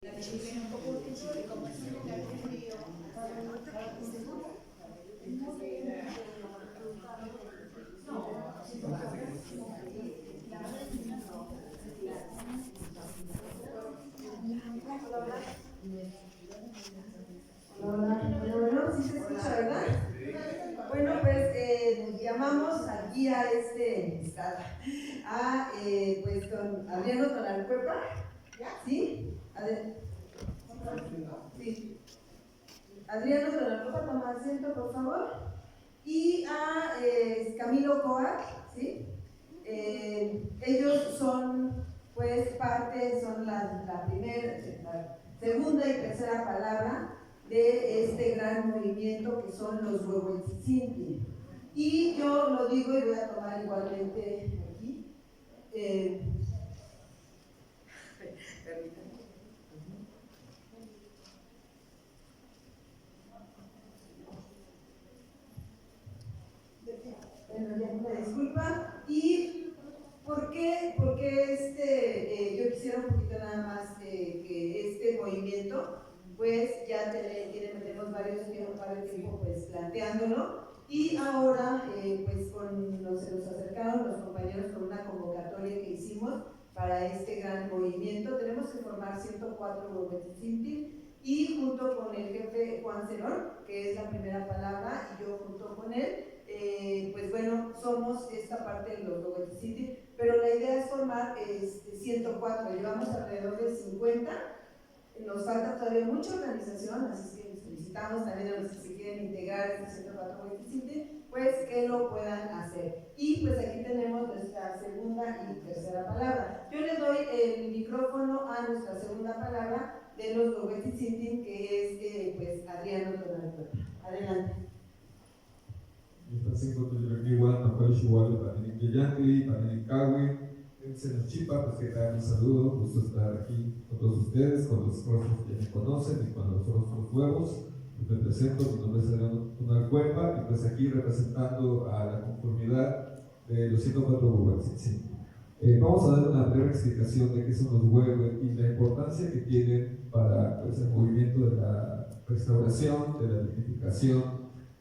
Bueno, sí se escucha, ¿verdad? Bueno, pues llamamos aquí a pues con Adriano Tonalcuepa, ¿sí? Sí. Adriano Tonalcuepa, toma asiento, por favor. Y a Camilo Coa, ¿sí? Ellos son, pues, son la primera, la segunda y tercera palabra de este gran movimiento que son los Huehuetzitzintli. Y yo lo digo y voy a tomar igualmente aquí. Permítanme. Bueno, ya una disculpa. ¿Y por qué yo quisiera un poquito nada más que este movimiento, pues ya tenemos varios tiempo pues planteándolo, y ahora pues se nos acercaron los compañeros con una convocatoria que hicimos para este gran movimiento. Tenemos que formar 104 Huehuetzitzintli, y junto con el jefe Juan Cerón, que es la primera palabra, y yo junto con él, pues bueno, somos esta parte de los Huehuetzitzintli, pero la idea es formar 104, llevamos alrededor de 50, nos falta todavía mucha organización, así que les felicitamos también a los que se quieren integrar a este 104 Huehuetzitzintli, pues que lo puedan hacer. Y pues aquí tenemos nuestra segunda y tercera palabra. Yo le doy el micrófono a nuestra segunda palabra de los Huehuetzitzintli, que es pues Adriano Tonalcuepa. Adelante. Pues que tal, un saludo, gusto estar aquí con todos ustedes, con los rostros que me conocen y con los rostros nuevos. Me presento, mi nombre es Adriano Tonalcuepa, y pues aquí representando a la conformidad de los 104 Huehuetzitzintli. Vamos a dar una breve explicación de qué son los Huehue y la importancia que tienen para pues, el movimiento de la restauración, de la dignificación,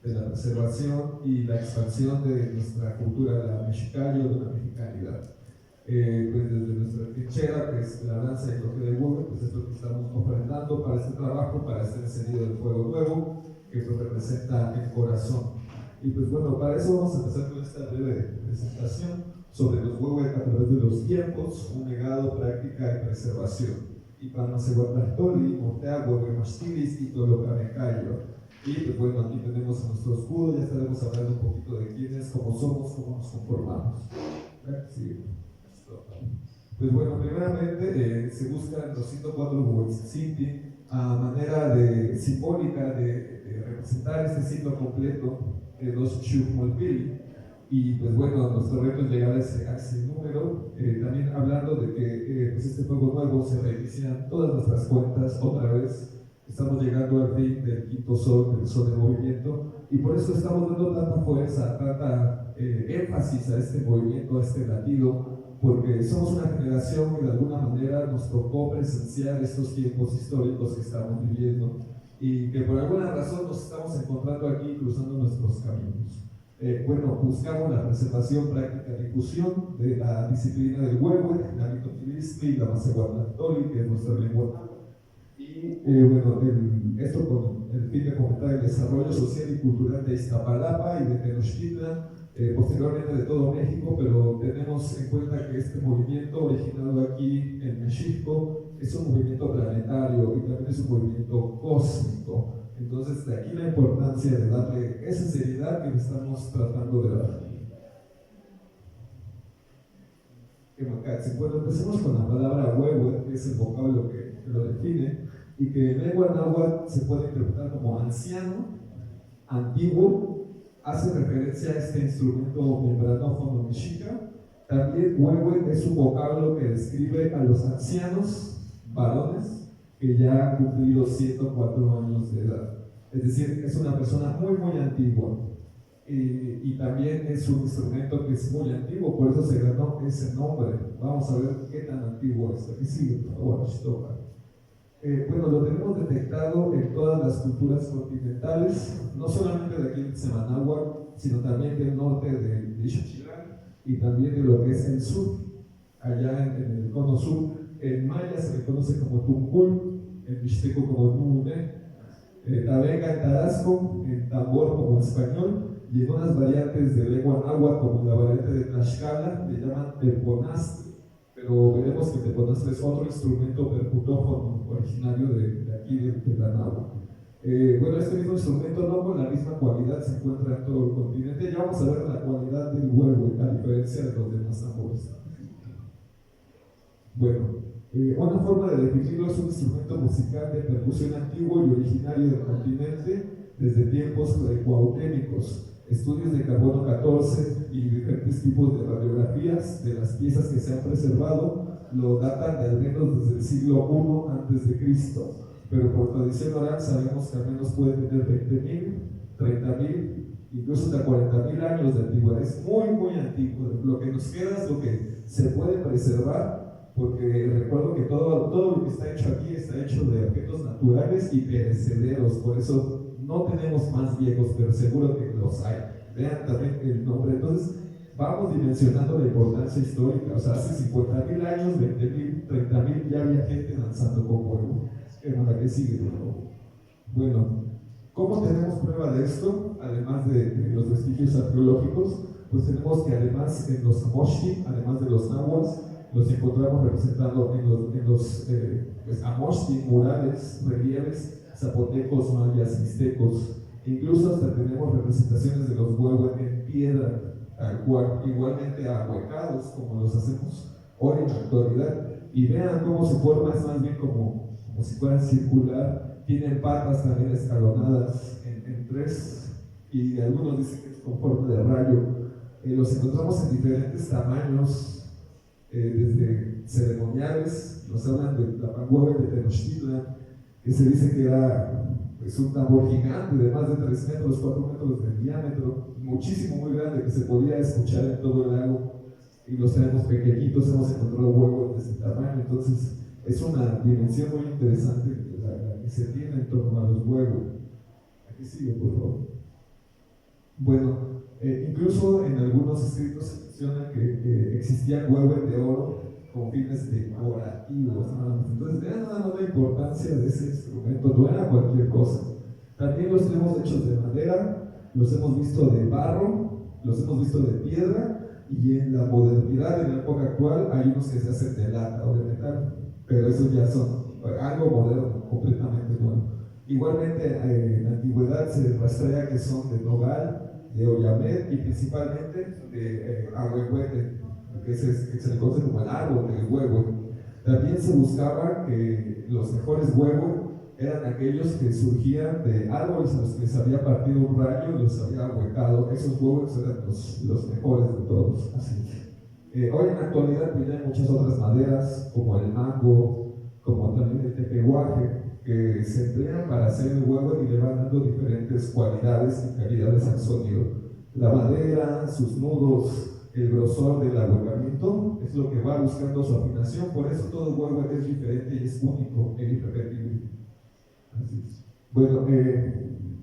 de la preservación y la expansión de nuestra cultura de la mexicalia o de la mexicanidad. Pues desde nuestra trinchera, que es la danza y el toque de Huehue, pues es lo que estamos ofrendando para este trabajo, para este encendido del fuego nuevo, que pues representa el corazón. Y pues bueno, para eso vamos a empezar con esta breve presentación sobre los Huehue a través de los tiempos, un legado, práctica y preservación. Y Panacehuatlactoli, Motea, Huehuemaxtilis y Tolocamecayo. Y pues bueno, aquí tenemos a nuestro escudo, ya estaremos hablando un poquito de quiénes, cómo somos, cómo nos conformamos. Sí. Pues bueno, primeramente se buscan los 104 Huehuetzitzintli a manera simbólica de representar este ciclo completo de los Xujmolpili. Y pues bueno, nuestro reto es llegar a ese número, también hablando de que pues este fuego nuevo se reinician todas nuestras cuentas otra vez. Estamos llegando al fin del quinto sol, del sol de movimiento, y por eso estamos dando tanta fuerza, tanta énfasis a este movimiento, a este latido, porque somos una generación que de alguna manera nos tocó presenciar estos tiempos históricos que estamos viviendo y que por alguna razón nos estamos encontrando aquí cruzando nuestros caminos. Bueno, buscamos la preservación, práctica y difusión de la disciplina del Huehue, la Mitotilistli y la Macehuatlactoli, que es nuestra lengua. Y bueno, esto con el fin de fomentar el desarrollo social y cultural de Iztapalapa y de Tenochtitlan, posteriormente de todo México, pero tenemos en cuenta que este movimiento originado aquí en México es un movimiento planetario y también es un movimiento cósmico. Entonces, de aquí la importancia de darle esa seriedad que estamos tratando de dar. Bueno, empecemos con la palabra Huehue, que es el vocablo que lo define, y que en lengua náhuatl se puede interpretar como anciano, antiguo, hace referencia a este instrumento membranófono mexica. También Huehue es un vocablo que describe a los ancianos varones que ya han cumplido 104 años de edad. Es decir, es una persona muy, muy antigua. Y también es un instrumento que es muy antiguo, por eso se ganó ese nombre. Vamos a ver qué tan antiguo es. Aquí sigue, por favor, Chitopa. proyectado en todas las culturas continentales, no solamente de aquí en Semanáhuac, sino también del norte de Xochitl y también de lo que es el sur, allá en el cono sur. En maya se le conoce como Tuncul, en mixteco como Nune, Tabenga en Tarasco, en tambor como español, y en unas variantes de lengua náhuatl como la variante de Tlaxcala le llaman teponastre, pero veremos que teponastre es otro instrumento percutófono originario de aquí de la náhuatl. Bueno, este mismo instrumento no con la misma cualidad se encuentra en todo el continente. Ya vamos a ver la cualidad del huevo a diferencia de los demás tambores. Bueno, una forma de definirlo es un instrumento musical de percusión antiguo y originario del continente desde tiempos precuautémicos. Estudios de carbono 14 y diferentes tipos de radiografías de las piezas que se han preservado lo datan de al menos desde el siglo I a.C., pero por tradición oral sabemos que al menos puede tener 20.000, 30.000, incluso hasta 40.000 años de antigüedad. Es muy, muy antiguo. Lo que nos queda es lo que se puede preservar, porque recuerdo que todo lo que está hecho aquí está hecho de objetos naturales y perecederos, por eso no tenemos más viejos, pero seguro que los hay. Vean también el nombre. Entonces, vamos dimensionando la importancia histórica. O sea, hace 50.000 años, 20.000, 30.000, ya había gente danzando con huevo. ¿Para qué sigue? Bueno, ¿cómo tenemos prueba de esto? Además de los vestigios arqueológicos, pues tenemos que además en los amoxti, además de los náhuatl, los encontramos representando en los amoxti, murales, relieves, zapotecos, mayas, mixtecos. Incluso hasta tenemos representaciones de los huevos en piedra, tal cual, igualmente ahuecados, como los hacemos hoy en la actualidad. Y vean cómo su forma es más bien como si fuera circular. Tienen patas también escalonadas en tres, y algunos dicen que es con forma de rayo. Los encontramos en diferentes tamaños, desde ceremoniales. Nos hablan de la Pangueve de Tenochtitlan, que se dice que era pues, un tambor gigante de más de 3 metros, 4 metros de diámetro, muchísimo, muy grande, que se podía escuchar en todo el lago. Y los tenemos pequeñitos, hemos encontrado huevos de ese tamaño. Entonces es una dimensión muy interesante la que se tiene en torno a los huevos. Aquí sigue, por favor. Bueno, incluso en algunos escritos se menciona que existían huevos de oro con fines decorativos. Entonces vean nada más la importancia de ese instrumento, no era cualquier cosa. También los tenemos hechos de madera, los hemos visto de barro, los hemos visto de piedra, y en la modernidad, en la época actual, hay unos que se hacen de lata o de metal, pero esos ya son algo moderno, completamente nuevo. Igualmente, en la antigüedad se rastrea que son de nogal, de oyamet y principalmente de ahuehuete, que se le conoce como el árbol del huevo. También se buscaba que los mejores huevos eran aquellos que surgían de árboles a los que se había partido un rayo y los había ahuecado. Esos huevos eran los mejores de todos. Hoy en la actualidad pues, hay muchas otras maderas, como el mango, como también el tepehuaje, que se emplean para hacer el huevo y le van dando diferentes cualidades y calidades al sonido. La madera, sus nudos, el grosor del ahuecamiento es lo que va buscando su afinación. Por eso todo huevo es diferente y es único e irrepetible. Así es. Bueno,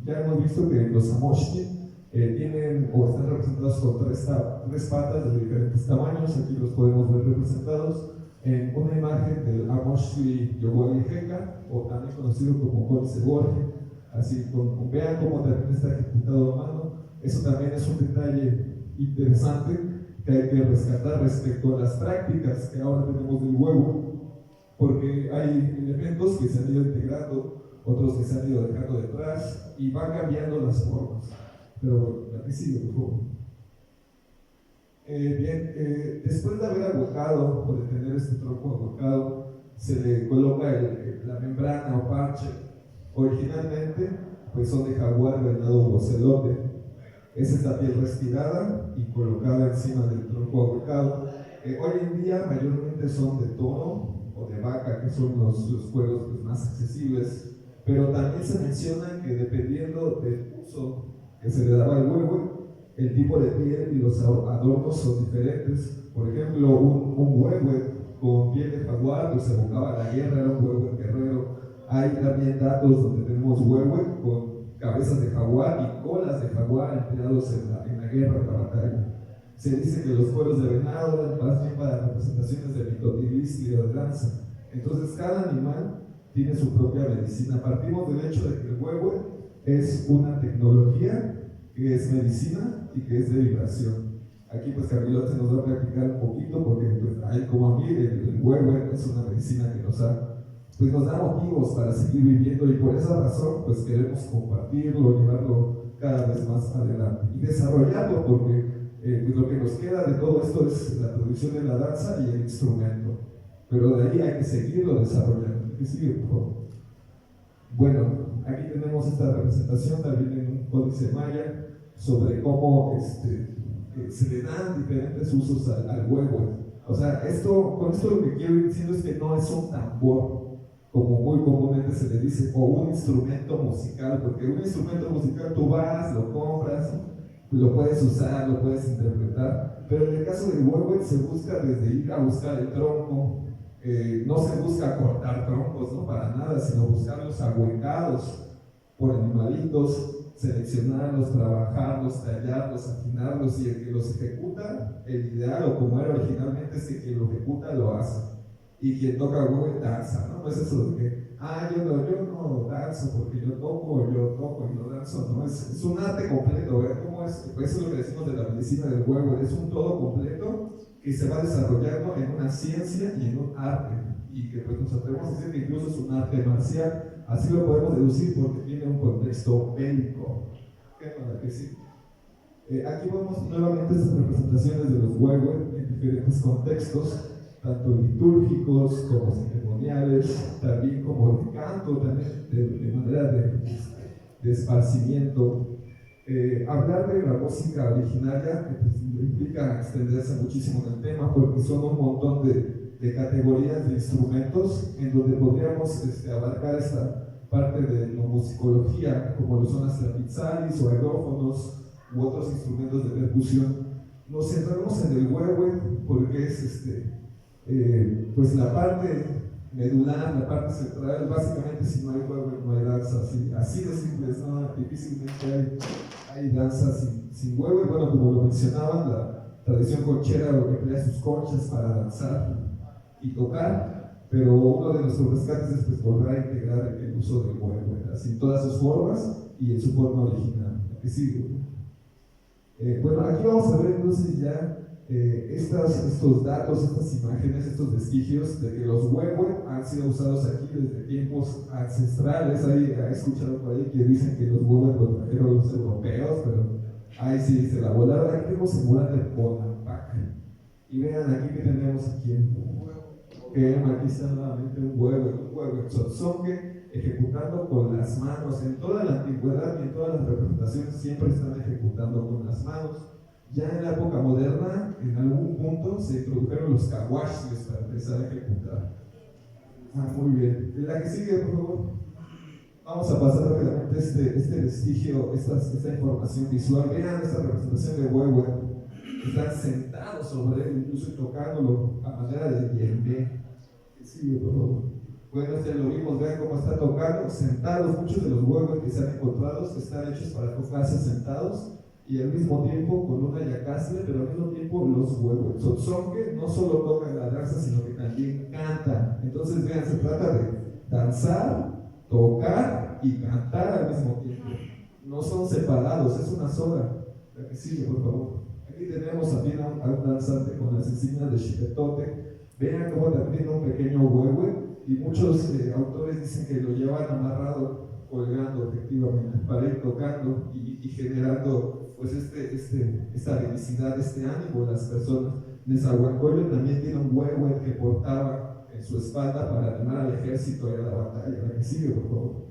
ya hemos visto que los amoxti tienen o están representados con tres patas de diferentes tamaños. Aquí los podemos ver representados en una imagen del amoxti yogualijeca, o también conocido como códice Borgia. Así, vean cómo también está ejecutado a mano. Eso también es un detalle interesante que hay que rescatar respecto a las prácticas que ahora tenemos del huevo, porque hay elementos que se han ido integrando, otros que se han ido dejando detrás y van cambiando las formas. Pero bueno, aquí sigue, por favor. Después de haber ahuecado o de tener este tronco ahuecado, se le coloca la membrana o parche. Originalmente, pues son de jaguar, venado o ocelote. Esa es la piel respirada y colocada encima del tronco ahuecado. Hoy en día, mayormente son de toro o de vaca, que son los cueros pues, más accesibles. Pero también se menciona que dependiendo del uso que se le daba al huevo, el tipo de piel y los adornos son diferentes. Por ejemplo, un huevo con piel de jaguar pues evocaba la guerra, era un huevo guerrero. Hay hay también datos donde tenemos huehue con cabezas de jaguar y colas de jaguar empleados en la guerra, en la batalla. Se dice que los cueros de venado eran más bien para representaciones de mitotilistria o de danza. Entonces cada animal tiene su propia medicina. Partimos del hecho de que el huehue es una tecnología que es medicina y que es de vibración. Aquí pues Camilote nos va a practicar un poquito porque pues, a él como a mí el huehue es una medicina que nos da motivos para seguir viviendo, y por esa razón pues queremos compartirlo, llevarlo cada vez más adelante y desarrollarlo, porque pues lo que nos queda de todo esto es la producción de la danza y el instrumento, pero de ahí hay que seguirlo desarrollando. ¿Qué sigue, por favor? Bueno, aquí tenemos esta representación también en un códice maya sobre cómo se le dan diferentes usos al huehue. O sea, con esto lo que quiero ir diciendo es que no es un tambor, como muy comúnmente se le dice, o un instrumento musical, porque un instrumento musical tú vas, lo compras, lo puedes usar, lo puedes interpretar, pero en el caso del huehue se busca desde ir a buscar el tronco, no se busca cortar troncos, no para nada, sino buscarlos ahuecados por animalitos, seleccionarlos, trabajarlos, tallarlos, afinarlos, y el que los ejecuta, el ideal o como era originalmente, es que quien lo ejecuta lo hace. Y quien toca huehue danza, ¿no? No es eso de que, yo no danzo porque yo toco y no danzo, ¿no? Es un arte completo, ¿verdad? ¿Cómo es? Pues eso es lo que decimos de la medicina del huehue, es un todo completo que se va desarrollando en una ciencia y en un arte, y que pues nos atrevemos a decir que incluso es un arte marcial, así lo podemos deducir porque tiene un contexto bélico. ¿Qué para que sí? Aquí vemos nuevamente estas representaciones de los huehue en diferentes contextos, tanto litúrgicos como ceremoniales, también como de canto, también de manera de esparcimiento. Hablar de la música originaria pues, implica extenderse muchísimo en el tema, porque son un montón de categorías de instrumentos en donde podríamos abarcar esta parte de musicología, como lo son las trapitzalis o aerófonos u otros instrumentos de percusión. Nos centramos en el huehue porque es pues la parte medular, la parte central. Básicamente, si no hay huehue no hay danza, así de simple, ¿no? Difícilmente hay danza sin huehue. Bueno, como lo mencionaban, la tradición conchera lo que emplea sus conchas para danzar y tocar, pero uno de nuestros rescates es pues, volver a integrar el uso del huehue, así en todas sus formas y en su forma original. ¿Qué sigue? Bueno, aquí vamos a ver entonces ya estos datos, estas imágenes, estos vestigios de que los huehue han sido usados aquí desde tiempos ancestrales. Ahí he escuchado por ahí que dicen que los huehue los trajeron los europeos, pero ahí sí se la volaron. Aquí tenemos en Guanajuato de Bonampak, y vean aquí que tenemos aquí aquí está nuevamente un huehue tzotzonque ejecutando con las manos. En toda la antigüedad y en todas las representaciones siempre están ejecutando con las manos. Ya en la época moderna, en algún punto se introdujeron los cahuaches para empezar a ejecutar. Muy bien. La que sigue, por favor. Vamos a pasar rápidamente este vestigio, esta información visual. Vean esta representación de huehue. Están sentados sobre él, incluso tocándolo a manera de yembe. Que sigue, por favor. Bueno, lo vimos, vean cómo está tocando, sentados. Muchos de los huehue que se han encontrado están hechos para tocarse sentados, y al mismo tiempo con una yacastle, pero al mismo tiempo los huehue tzotzonque no solo tocan la danza, sino que también cantan. Entonces vean, se trata de danzar, tocar y cantar al mismo tiempo. No son separados, es una sola. La que sigue, por favor. Aquí tenemos también a un danzante con las insignias de Xipetote. Vean cómo también tiene un pequeño huehue, y muchos autores dicen que lo llevan amarrado, colgando efectivamente, para ir tocando y generando pues esta felicidad, este ánimo de las personas. Nezahualcóyotl también tiene un huehue que portaba en su espalda para animar al ejército y a la batalla. La que sigue, por favor.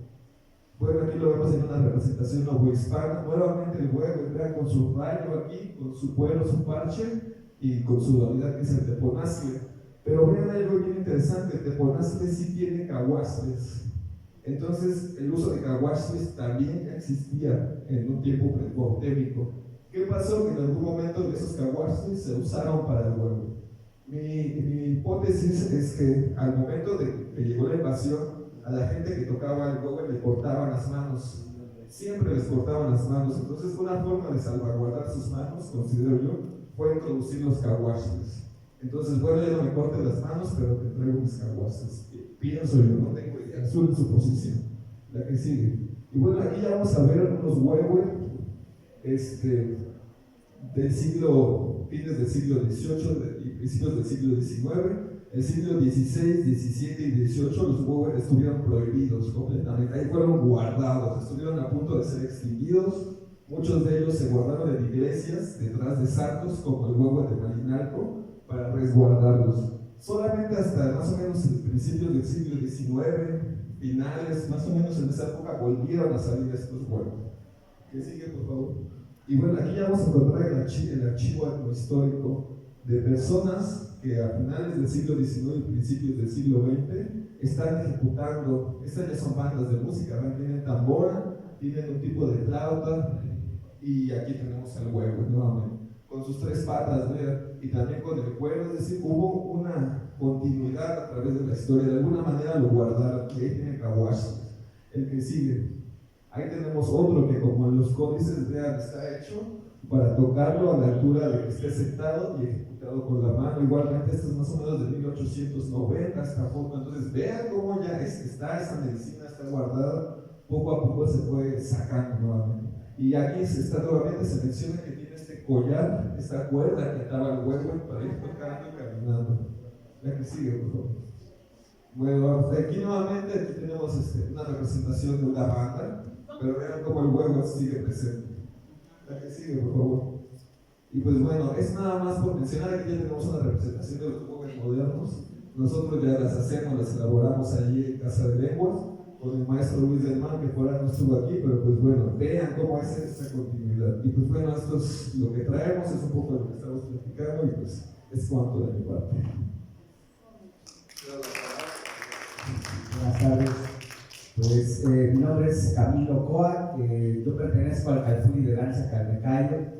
Bueno, aquí lo vemos en una representación novohispana. Nuevamente el huehue, vean, con su rayo aquí, con su cuero, su parche, y con su dualidad que es el teponazcle. Pero vean algo bien interesante, el teponazcle sí tiene cahuastres. Entonces, el uso de cahuastres también ya existía en un tiempo precuauhtémico. ¿Qué pasó? Que en algún momento esos cahuastres se usaron para el huehue. Mi hipótesis es que al momento de que llegó la invasión a la gente que tocaba el huevo le cortaban las manos, siempre les cortaban las manos. Entonces una forma de salvaguardar sus manos, considero yo, fue introducir los caguaches. Entonces, bueno, ya no me cortes las manos, pero te traigo mis caguaches. Pienso yo, no tengo idea, es una suposición. La que sigue. Y bueno, aquí ya vamos a ver unos huevos del siglo, fines del siglo XVIII y principios del siglo XIX. El siglo XVI, XVII y XVIII los huevos estuvieron prohibidos completamente. Ahí fueron guardados, estuvieron a punto de ser extinguidos. Muchos de ellos se guardaron en iglesias, detrás de santos, como el huevo de Malinalco, para resguardarlos. Solamente hasta más o menos en principios del siglo XIX, finales, más o menos en esa época, volvieron a salir estos huevos. ¿Qué sigue, por favor? Y bueno, aquí ya vamos a encontrar el archivo etnohistórico de personas que a finales del siglo XIX y principios del siglo XX están ejecutando. Estas ya son bandas de música, ¿ven? Tienen tambora, tienen un tipo de flauta, y aquí tenemos al huevo nuevamente, con sus tres patas, ¿verdad? Y también con el cuero, es decir, hubo una continuidad a través de la historia, de alguna manera lo guardaron, y ahí tiene Caguache. El que sigue, ahí tenemos otro que, como en los códices, vean, está hecho para tocarlo a la altura de que esté sentado y ejecutado con la mano. Igualmente, esto es más o menos de 1890 esta foto. Entonces vean cómo ya está esa medicina, está guardada, poco a poco se fue sacando nuevamente. Y aquí se menciona que tiene este collar, esta cuerda que ataba el huevo para ir tocando y caminando. La que sigue, por favor. Bueno, aquí nuevamente aquí tenemos una representación de una banda, pero vean cómo el huevo sigue presente. La que sigue, por favor. Y pues bueno, es nada más por mencionar que ya tenemos una representación de los huevos modernos. Nosotros ya las hacemos, las elaboramos allí en Casa de Lenguas, con el maestro Luis del Mar, que por ahora no estuvo aquí, pero pues bueno, vean cómo es esta continuidad. Y pues bueno, esto es lo que traemos, es un poco de lo que estamos platicando, y pues es cuanto de mi parte. Buenas tardes. Pues mi nombre es Camilo Coa, yo pertenezco al Calzuri de Danza Calmecayo,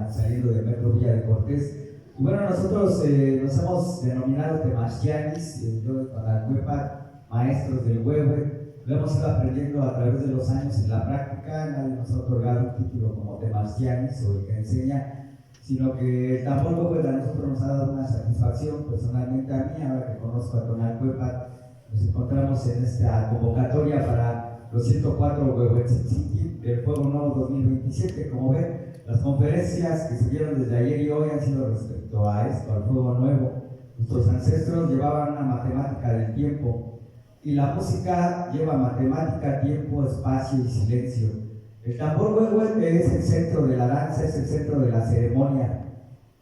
saliendo del Metro Villa de Cortés. Y bueno, nosotros nos hemos denominado Temachtianis, yo para Cuepa, maestros del huehue. Lo hemos ido aprendiendo a través de los años en la práctica. Nadie nos ha otorgado un título como Temachtianis o el que enseña, sino que el tambor huehue a nosotros nos ha dado una satisfacción personalmente a mí, ahora que conozco a Tonal Cuepa. Nos encontramos en esta convocatoria para los 104 Huehuetzitzintli del Fuego Nuevo 2027. Como ven, las conferencias que se dieron desde ayer y hoy han sido respecto a esto, al Fuego Nuevo. Nuestros ancestros llevaban una matemática del tiempo, y la música lleva matemática, tiempo, espacio y silencio. El tambor huehue es el centro de la danza, es el centro de la ceremonia,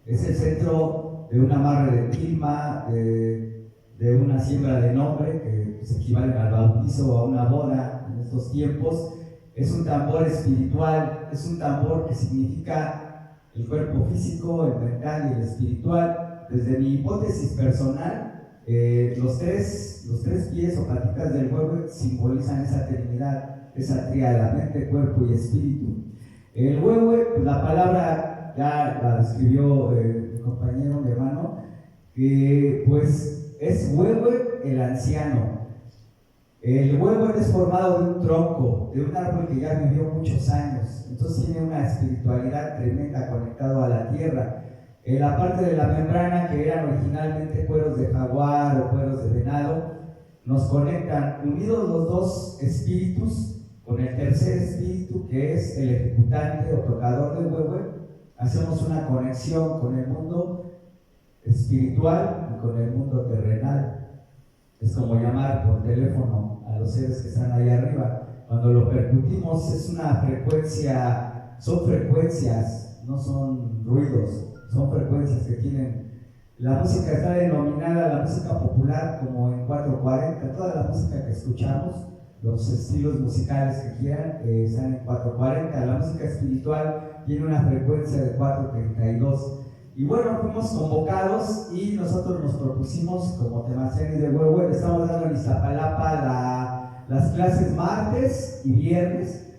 es el centro de un amarre de tilma, de una siembra de nombre, que se equivale al bautizo o a una boda en estos tiempos. Es un tambor espiritual, es un tambor que significa el cuerpo físico, el mental y el espiritual. Desde mi hipótesis personal, los tres pies o patitas del huehue simbolizan esa trinidad, esa tríada, mente, cuerpo y espíritu. El huehue, la palabra ya la describió mi compañero, mi hermano, que pues es huehue el anciano. El huehue es formado de un tronco, de un árbol que ya vivió muchos años, entonces tiene una espiritualidad tremenda conectado a la tierra. La parte de la membrana, que eran originalmente cueros de jaguar o cueros de venado, nos conectan, unidos los dos espíritus, con el tercer espíritu, que es el ejecutante o tocador del huehue. Hacemos una conexión con el mundo espiritual y con el mundo terrenal. Es como llamar por teléfono a los seres que están ahí arriba. Cuando lo percutimos es una frecuencia, son frecuencias, no son ruidos, son frecuencias que tienen. La música está denominada, la música popular, como en 440, toda la música que escuchamos, los estilos musicales que quieran, están en 440. La música espiritual tiene una frecuencia de 432. Y bueno, fuimos convocados y nosotros nos propusimos, como Temachtianis de huehue, estamos dando en Iztapalapa las clases martes y viernes,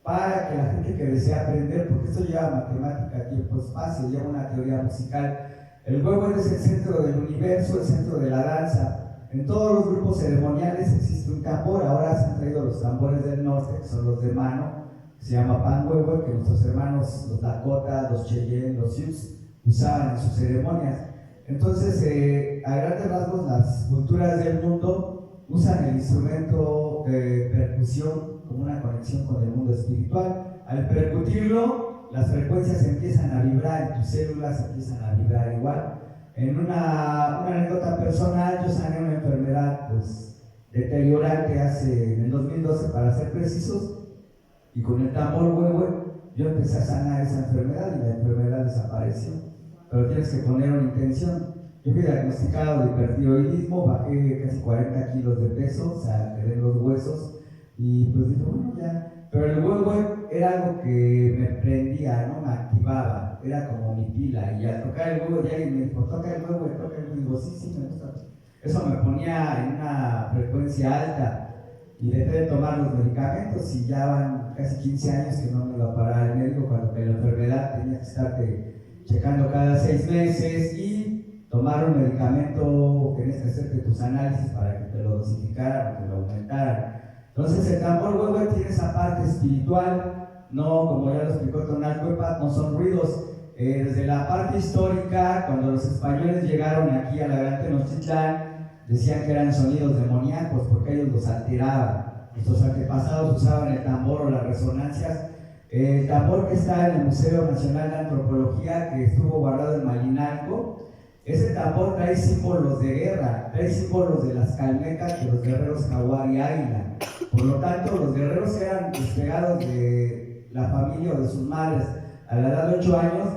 para que la gente que desea aprender, porque esto lleva matemática, tiempo, espacio, lleva una teoría musical. El huehue es el centro del universo, el centro de la danza. En todos los grupos ceremoniales existe un tambor. Ahora se han traído los tambores del norte, que son los de mano, que se llama panhuehue, que nuestros hermanos, los Dakota, los Cheyenne, los Sioux, usaban en sus ceremonias. Entonces, a grandes rasgos, las culturas del mundo usan el instrumento de percusión como una conexión con el mundo espiritual. Al percutirlo, las frecuencias empiezan a vibrar y tus células empiezan a vibrar igual. En una anécdota personal, yo sané una enfermedad pues, deteriorante en el 2012, para ser precisos, y con el tambor huehue yo empecé a sanar esa enfermedad y la enfermedad desapareció. Pero tienes que poner una intención. Yo fui diagnosticado de hipertiroidismo, bajé casi 40 kilos de peso, o sea, quedé en los huesos, y pues dije, bueno, ya. Pero el huehue era algo que me prendía, ¿no? Me activaba, era como mi pila, y al tocar el huehue, ya alguien me dijo, toca el huehue, y digo, sí, me gusta. Eso me ponía en una frecuencia alta, y dejé de tomar los medicamentos, y ya van casi 15 años que no me iba a parar el médico, cuando que la enfermedad tenía que estarte checando cada 6 meses, y tomar un medicamento, tenías que hacerte tus análisis para que te lo dosificaran o te lo aumentaran. Entonces el tambor huehue tiene esa parte espiritual, no, como ya lo explicó Tonalcuepa, no son ruidos. Desde la parte histórica, cuando los españoles llegaron aquí a la Gran Tenochtitlán, decían que eran sonidos demoníacos porque ellos los alteraban. Nuestros antepasados usaban el tambor o las resonancias. El tambor que está en el Museo Nacional de Antropología, que estuvo guardado en Malinalco, ese tambor trae símbolos de guerra, trae símbolos de las calmecas de los guerreros jaguar y águila. Por lo tanto, los guerreros que eran despegados de la familia o de sus madres a la edad de 8 años,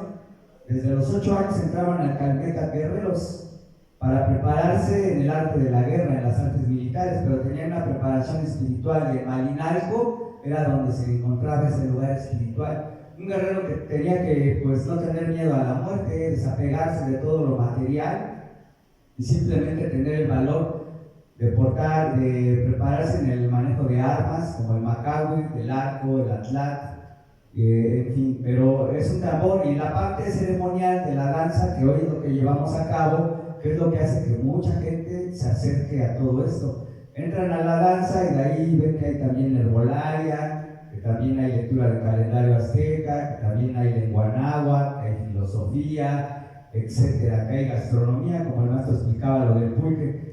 desde los 8 años entraban al calmeca guerreros para prepararse en el arte de la guerra, en las artes militares, pero tenían una preparación espiritual, y en Malinalco era donde se encontraba ese lugar espiritual. Un guerrero que tenía que pues, no tener miedo a la muerte, desapegarse de todo lo material y simplemente tener el valor de portar, de prepararse en el manejo de armas, como el macahui, el arco, el atlat, en fin, pero es un tambor. Y la parte ceremonial de la danza, que hoy es lo que llevamos a cabo, que es lo que hace que mucha gente se acerque a todo esto. Entran a la danza y de ahí ven que hay también herbolaria, que también hay lectura del calendario azteca, que también hay lengua náhuatl, que hay filosofía, etcétera, que hay gastronomía, como el maestro explicaba lo del pulque.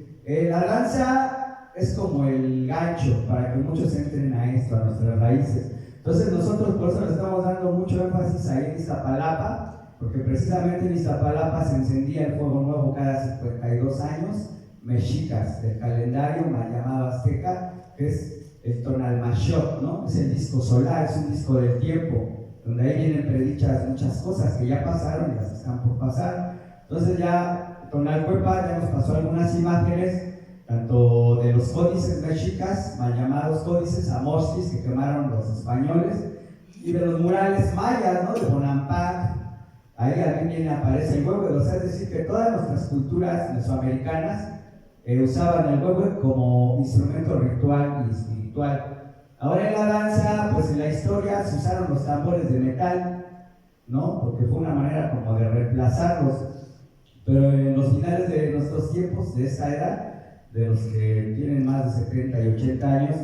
La danza es como el gancho para que muchos entren a esto, a nuestras raíces. Entonces nosotros por eso le estamos dando mucho énfasis ahí en Iztapalapa, porque precisamente en Iztapalapa se encendía el fuego nuevo cada 52 años, mexicas, del calendario mal llamado azteca, que es el Tonalmaxoc, ¿no? Es el disco solar, es un disco del tiempo, donde ahí vienen predichas muchas cosas que ya pasaron y las están por pasar. Entonces ya Tonalcuepa ya nos pasó algunas imágenes, tanto de los códices mexicas, mal llamados códices amorcis, que quemaron los españoles, y de los murales mayas, ¿no? De Bonampak. Ahí también aparece el huehue, o sea, es decir, que todas nuestras culturas mesoamericanas usaban el huehue como instrumento ritual y espiritual. Ahora en la danza, pues en la historia se usaron los tambores de metal, ¿no? Porque fue una manera como de reemplazarlos. Pero en los finales de nuestros tiempos, de esta edad, de los que tienen más de 70 y 80 años,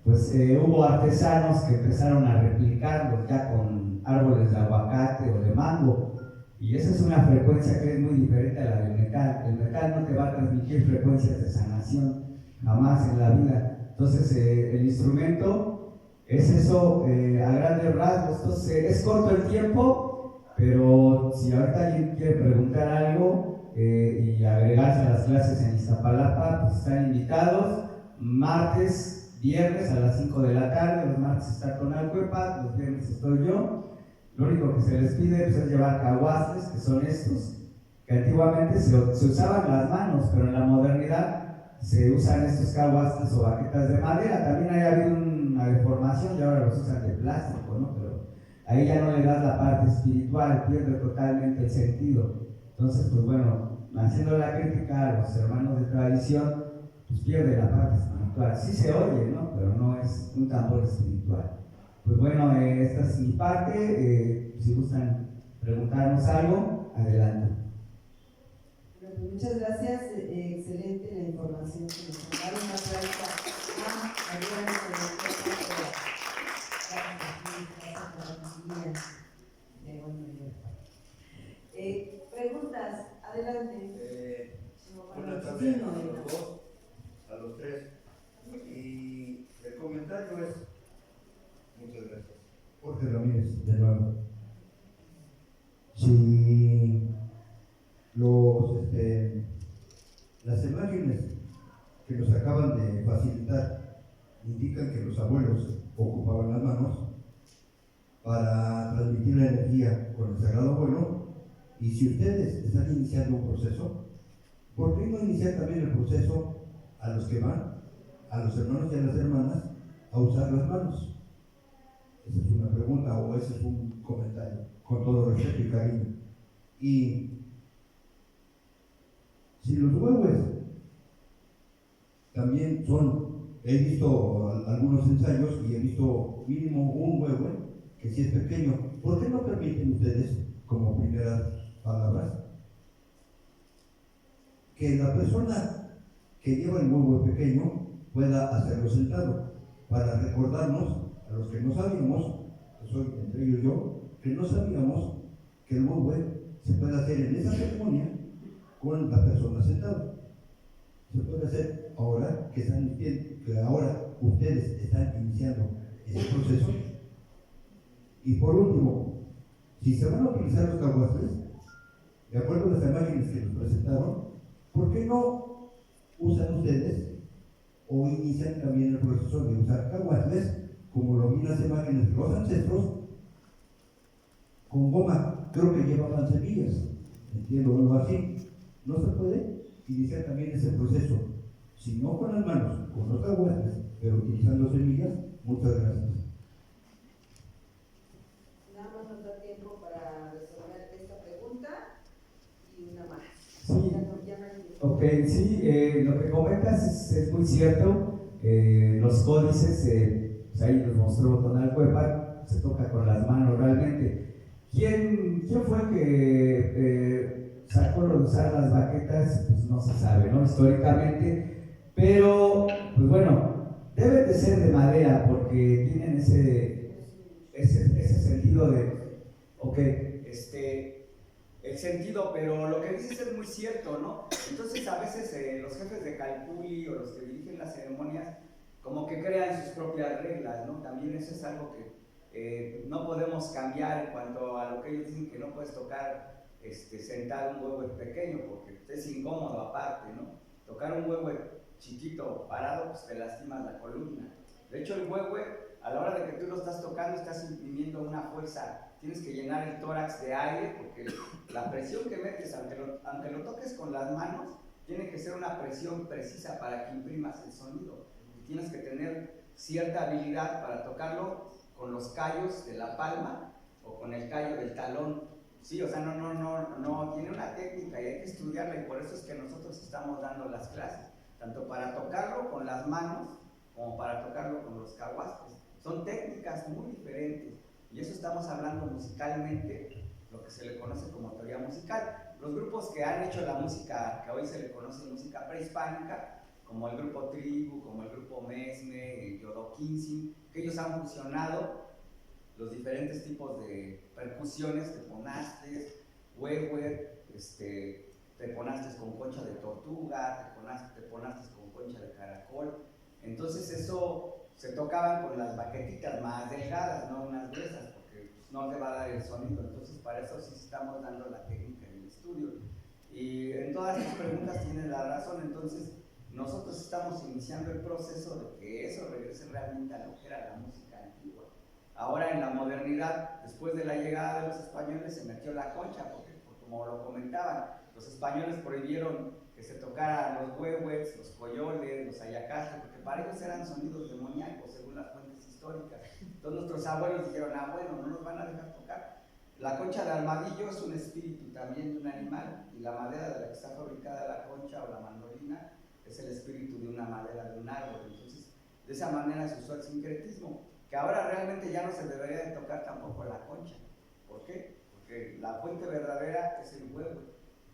pues hubo artesanos que empezaron a replicarlos ya con árboles de aguacate o de mango. Y esa es una frecuencia que es muy diferente a la del metal. El metal no te va a transmitir frecuencias de sanación, jamás en la vida. Entonces, el instrumento es eso a grandes rasgos. Entonces, es corto el tiempo, pero si ahorita alguien quiere preguntar algo y agregarse a las clases en Iztapalapa, pues están invitados. Martes, viernes a las 5 de la tarde, los martes está Tonalcuepa, los viernes estoy yo. Lo único que se les pide pues, es llevar caguastes, que son estos, que antiguamente se usaban las manos, pero en la modernidad se usan estos caguastes o baquetas de madera. También ha habido una deformación y ahora los usan de plástico, ¿no? Pero ahí ya no le das la parte espiritual, pierde totalmente el sentido. Entonces, pues bueno, haciendo la crítica a los hermanos de tradición, pues pierde la parte espiritual. Sí se oye, ¿no? Pero no es un tambor espiritual. Pues bueno, esta es mi parte. Si gustan preguntarnos algo, adelante. Pues muchas gracias, excelente la información que nos han dado. Una aplauso a Adriana por preguntas, adelante. Buenas tardes a los dos, a los tres. Y el comentario es, muchas gracias. Jorge Ramírez, de nuevo. Si las imágenes que nos acaban de facilitar indican que los abuelos ocupaban las manos para transmitir la energía con el Sagrado Abuelo, y si ustedes están iniciando un proceso, ¿por qué no iniciar también el proceso a los que van, a los hermanos y a las hermanas, a usar las manos? Esa es una pregunta o ese es un comentario, con todo respeto y cariño. Y si los huehues también he visto algunos ensayos y he visto mínimo un huehue que sí es pequeño, ¿por qué no permiten ustedes, como primeras palabras, que la persona que lleva el huehue pequeño pueda hacerlo sentado, para recordarnos a los que no sabíamos, que soy entre ellos yo, que no sabíamos que el huehue se puede hacer en esa ceremonia con la persona sentada? Se puede hacer ahora que ahora ustedes están iniciando ese proceso. Y por último, si se van a utilizar los caguastes, de acuerdo a las imágenes que nos presentaron, ¿por qué no usan ustedes o inician también el proceso de usar caguastes, como lo vi en las imágenes de los ancestros, con goma? Creo que llevaban semillas, entiendo algo así. No se puede iniciar también ese proceso, si no con las manos, con los caguastes, pero utilizando semillas. Muchas gracias. Nada más nos da tiempo para resolver esta pregunta y una más. Sí. Ok, sí, lo que comentas es muy cierto. Los códices, pues ahí nos mostró Tonalcuepa, se toca con las manos realmente. ¿Quién fue que sacó lo de usar las baquetas? Pues no se sabe, ¿no? Históricamente, pero pues bueno, deben de ser de madera porque tienen ese sentido de, ok, el sentido, pero lo que dices es muy cierto, ¿no? Entonces a veces los jefes de Calpulli o los que dirigen las ceremonias como que crean sus propias reglas, ¿no? También eso es algo que no podemos cambiar en cuanto a lo que ellos dicen, que no puedes tocar sentado un huevo pequeño porque es incómodo aparte, ¿no? Tocar un huevo chiquito parado, pues te lastimas la columna. De hecho, el huevo, a la hora de que tú lo estás tocando, estás imprimiendo una fuerza. Tienes que llenar el tórax de aire porque la presión que metes, aunque lo toques con las manos, tiene que ser una presión precisa para que imprimas el sonido. Y tienes que tener cierta habilidad para tocarlo con los callos de la palma o con el callo del talón. Sí, o sea, no, tiene una técnica y hay que estudiarla, y por eso es que nosotros estamos dando las clases, tanto para tocarlo con las manos como para tocarlo con los caguastes. Son técnicas muy diferentes, y eso estamos hablando musicalmente, lo que se le conoce como teoría musical. Los grupos que han hecho la música que hoy se le conoce música prehispánica, como el grupo Tribu, como el grupo Mesme, el Yodoquinsin, que ellos han fusionado los diferentes tipos de percusiones, teponastes, huehue, teponastes con concha de tortuga, teponastes con concha de caracol. Entonces eso se tocaban con las baquetitas más delgadas, no unas gruesas, porque pues, no te va a dar el sonido. Entonces para eso sí estamos dando la técnica en el estudio. Y en todas las preguntas tienen la razón. Entonces nosotros estamos iniciando el proceso de que eso regrese realmente a lo que era la música antigua. Ahora en la modernidad, después de la llegada de los españoles, se metió la concha, porque como lo comentaban, los españoles prohibieron que se tocaran los huehues, los coyoles, los ayacaches, porque para ellos eran sonidos demoníacos, según las fuentes históricas. Entonces nuestros abuelos dijeron, bueno, no nos van a dejar tocar. La concha de armadillo es un espíritu también de un animal, y la madera de la que está fabricada la concha o la mandolina es el espíritu de una madera de un árbol. Entonces, de esa manera se usó el sincretismo, que ahora realmente ya no se debería de tocar tampoco la concha. ¿Por qué? Porque la fuente verdadera es el huevo.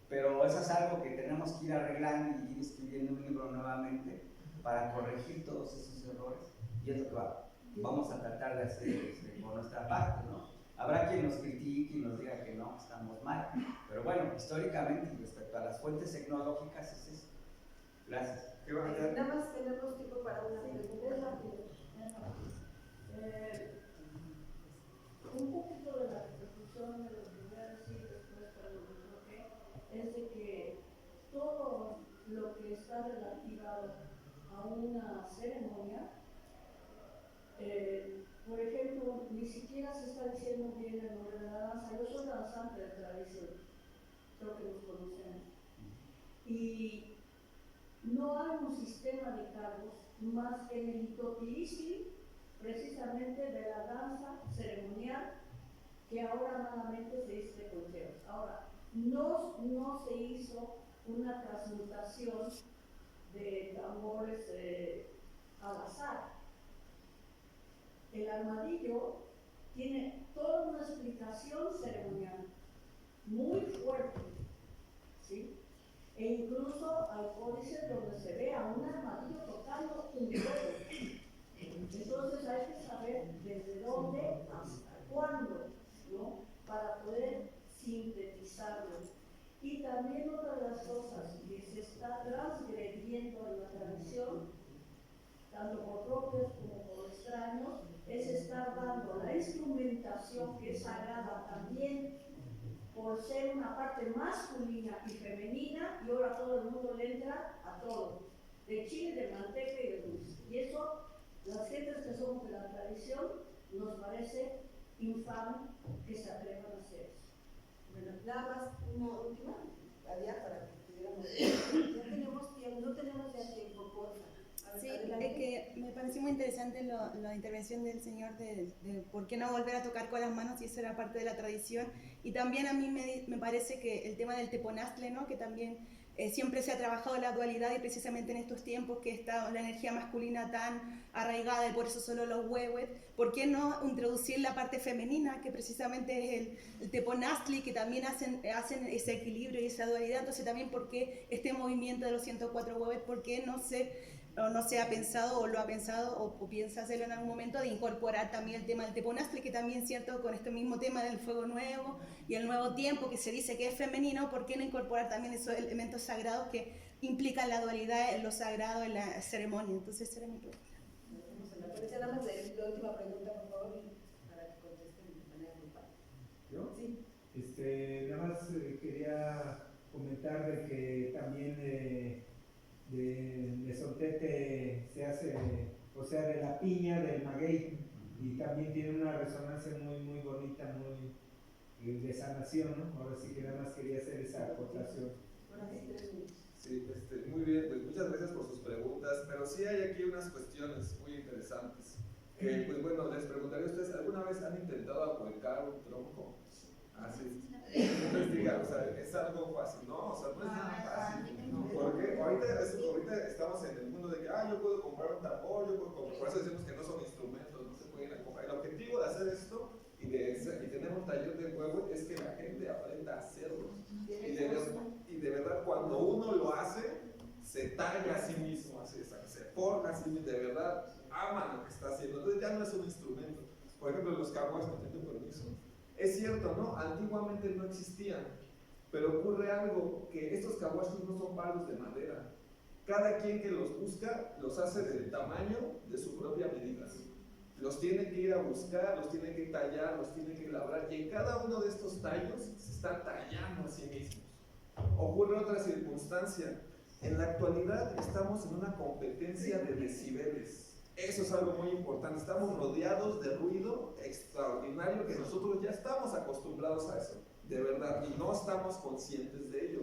pero eso es algo que tenemos que ir arreglando y ir escribiendo un libro nuevamente para corregir todos esos errores, y es lo que vamos a tratar de hacer por nuestra parte, ¿no? Habrá quien nos critique y nos diga que no, estamos mal, pero bueno, históricamente y respecto a las fuentes tecnológicas es eso. Gracias. Nada más tenemos tiempo para una pregunta. Un poquito de la repercusión de lo que voy a decir después para lo que es de que todo lo que está relativado a una ceremonia, por ejemplo, ni siquiera se está diciendo bien el nombre de la danza. Yo soy danzante de tradición, creo que nos conocemos, y no hay un sistema de cargos más que en el Itotirisli, precisamente de la danza ceremonial, que ahora malamente se dice de concheros. Ahora, no se hizo una transmutación de tambores al azar. El armadillo tiene toda una explicación ceremonial muy fuerte, ¿sí? E incluso hay códices donde se ve a un armadillo tocando un huevo. Entonces hay que saber desde dónde hasta cuándo, ¿no? Para poder sintetizarlo. Y también otra de las cosas que se está transgrediendo en la tradición, tanto por propios como por extraños, es estar dando la instrumentación que es sagrada también por ser una parte masculina y femenina, y ahora todo el mundo le entra a todo, de chile, de manteca y de dulce. Y eso, las gentes que somos de la tradición, nos parece infame que se atrevan a hacer eso. Bueno, nada más una última, había para que pudiéramos. Ya tenemos tiempo, no tenemos ya tiempo, porfa. Sí, es que me pareció muy interesante la intervención del señor de por qué no volver a tocar con las manos, y eso era parte de la tradición. Y también a mí me parece que el tema del teponaztle, ¿no? Que también siempre se ha trabajado la dualidad, y precisamente en estos tiempos que está la energía masculina tan arraigada y por eso solo los huehuet, ¿por qué no introducir la parte femenina, que precisamente es el teponaztle, que también hacen ese equilibrio y esa dualidad? Entonces también, ¿por qué este movimiento de los 104 huehuet? ¿Por qué no se ha pensado, o lo ha pensado, o piensa hacerlo en algún momento, de incorporar también el tema del teponaztle, que también, cierto, con este mismo tema del fuego nuevo y el nuevo tiempo, que se dice que es femenino? ¿Por qué no incorporar también esos elementos sagrados que implican la dualidad en lo sagrado, en la ceremonia? Entonces, esa era mi pregunta. Nada más la última pregunta, por favor, para que contesten de manera grupal. ¿Yo? Sí. Nada más quería comentar de que también de Soltete se hace, o sea, de la piña del maguey, y también tiene una resonancia muy, muy bonita, muy de sanación, ¿no? Ahora sí que nada más quería hacer esa acotación. Sí, muy bien, pues muchas gracias por sus preguntas, pero sí hay aquí unas cuestiones muy interesantes. Pues bueno, les preguntaría a ustedes, ¿alguna vez han intentado ahuecar un tronco? Así, investigar, o sea, es algo fácil, ¿no? O sea, no es nada fácil. Porque ahorita estamos en el mundo de que, yo puedo comprar un tambor, yo puedo comprar, por eso decimos que no son instrumentos, no se pueden ir a comprar. El objetivo de hacer esto y tener un taller de huevo es que la gente aprenda a hacerlo. Y de verdad, cuando uno lo hace, se talla a sí mismo, así, se forja a sí mismo, de verdad, ama lo que está haciendo. Entonces ya no es un instrumento. Por ejemplo, los caguas, no tengo permiso. Es cierto, ¿no? Antiguamente no existían, pero ocurre algo, que estos caguachos no son palos de madera. Cada quien que los busca, los hace del tamaño de su propia medida. Los tiene que ir a buscar, los tiene que tallar, los tiene que labrar, y en cada uno de estos tallos se está tallando a sí mismos. Ocurre otra circunstancia. En la actualidad estamos en una competencia de decibeles. Eso es algo muy importante. Estamos rodeados de ruido extraordinario que nosotros ya estamos acostumbrados a eso, de verdad, y no estamos conscientes de ello.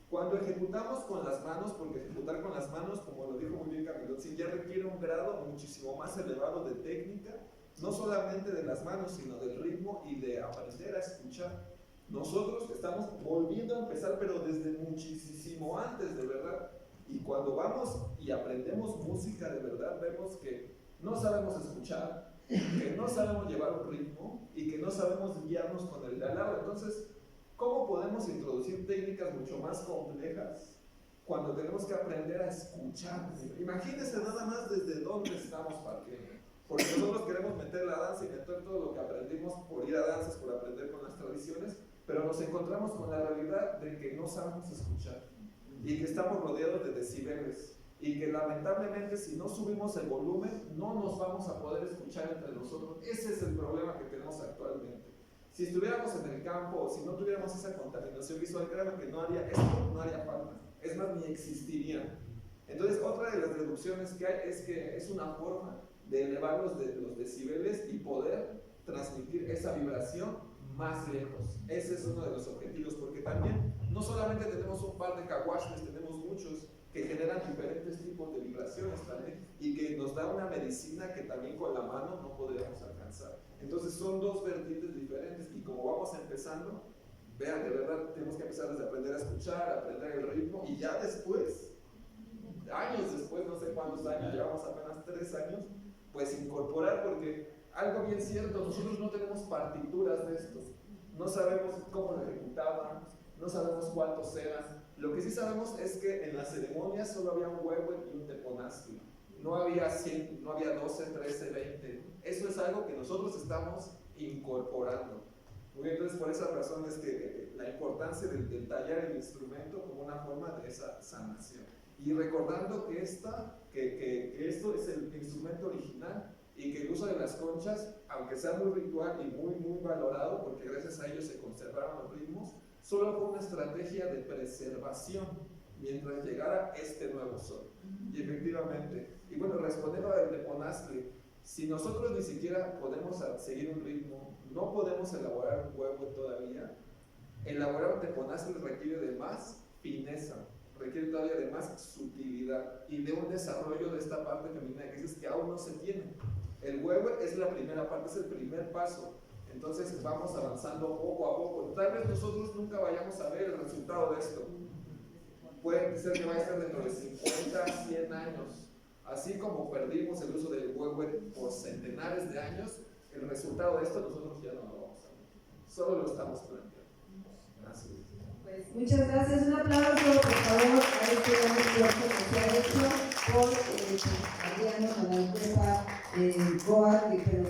Cuando ejecutamos con las manos, porque ejecutar con las manos, como lo dijo muy bien Camilo, sí, ya requiere un grado muchísimo más elevado de técnica, no solamente de las manos, sino del ritmo y de aprender a escuchar. Nosotros estamos volviendo a empezar, pero desde muchísimo antes, de verdad. Y cuando vamos y aprendemos música de verdad, vemos que no sabemos escuchar, que no sabemos llevar un ritmo y que no sabemos guiarnos con el de al lado. Entonces, ¿Cómo podemos introducir técnicas mucho más complejas cuando tenemos que aprender a escuchar? Imagínense nada más desde dónde estamos partiendo. Porque nosotros queremos meter la danza y meter todo lo que aprendimos por ir a danzas, por aprender con las tradiciones, pero nos encontramos con la realidad de que no sabemos escuchar y que estamos rodeados de decibeles y que lamentablemente si no subimos el volumen no nos vamos a poder escuchar entre nosotros. Ese es el problema que tenemos actualmente. Si estuviéramos en el campo o si no tuviéramos esa contaminación visual, créanme que no haría esto, no haría falta. Es más, ni existiría. Entonces, otra de las reducciones que hay es que es una forma de elevar los decibeles y poder transmitir esa vibración más lejos. Ese es uno de los objetivos, porque también no solamente tenemos un par de caguashes, tenemos muchos que generan diferentes tipos de vibraciones también y que nos da una medicina que también con la mano no podríamos alcanzar. Entonces son dos vertientes diferentes y como vamos empezando, vean, de verdad tenemos que empezar desde aprender a escuchar, aprender el ritmo y ya después, años después, no sé cuántos años, llevamos apenas 3 años, pues incorporar, porque algo bien cierto, nosotros no tenemos partituras de esto, no sabemos cómo lo ejecutaban, no sabemos cuántos eran. Lo que sí sabemos es que en las ceremonias solo había un huevo y un teponazli. No había 100, no había 12, 13, 20. Eso es algo que nosotros estamos incorporando. Muy bien, entonces por esa razón es que la importancia del tallar el instrumento como una forma de esa sanación. Y recordando que esto es el instrumento original y que el uso de las conchas, aunque sea muy ritual y muy valorado, porque gracias a ellos se conservaron los ritmos, solo fue una estrategia de preservación mientras llegara este nuevo sol. Y efectivamente, y bueno, respondiendo al teponazli, si nosotros ni siquiera podemos seguir un ritmo, no podemos elaborar un huevo todavía, elaborar un teponazli requiere de más fineza, requiere todavía de más sutilidad y de un desarrollo de esta parte femenina que dices que aún no se tiene. El huevo es la primera parte, es el primer paso. Entonces vamos avanzando poco a poco. Tal vez nosotros nunca vayamos a ver el resultado de esto. Puede ser que vaya a ser dentro de 50, 100 años. Así como perdimos el uso del huevo por centenares de años, el resultado de esto nosotros ya no lo vamos a ver. Solo lo estamos planteando. Gracias. Pues muchas gracias. Un aplauso, por favor, a este gran esfuerzo que se ha hecho por Adriano con la empresa Goa, pero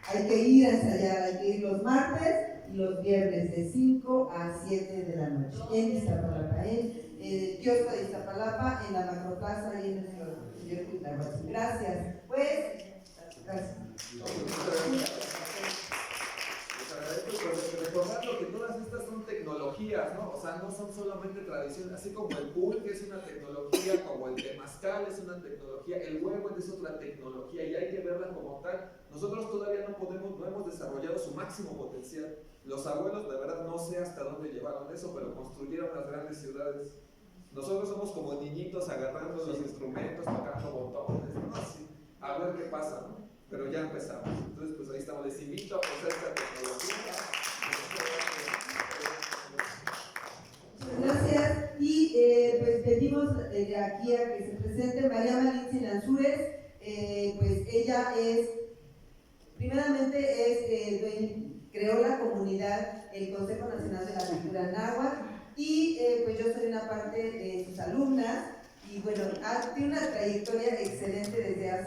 hay que ir a ensayar, hay que ir los martes y los viernes de 5 a 7 de la noche en Iztapalapa, en Kiosco de Iztapalapa, en la Macroplaza y en el señor Cuitlahuatzin. Gracias. Pues, gracias. Recordando que todas estas son tecnologías, ¿no? O sea, no son solamente tradiciones, así como el pool, que es una tecnología, como el temazcal es una tecnología, el huevo es otra tecnología y hay que verla como tal. Nosotros todavía no hemos desarrollado su máximo potencial. Los abuelos, de verdad, no sé hasta dónde llevaron eso, pero construyeron las grandes ciudades. Nosotros somos como niñitos agarrando los instrumentos, tocando botones, ¿no? Así, a ver qué pasa, ¿no? Pero ya empezamos. Entonces, pues ahí estamos. Les invito a conocer esta tecnología. Gracias. Y pues pedimos aquí a que se presente María Malintzin Ansúrez. Pues ella primeramente creó la comunidad, el Consejo Nacional de la Cultura Náhuatl, y pues yo soy una parte de sus alumnas. Y bueno, tiene una trayectoria excelente desde hace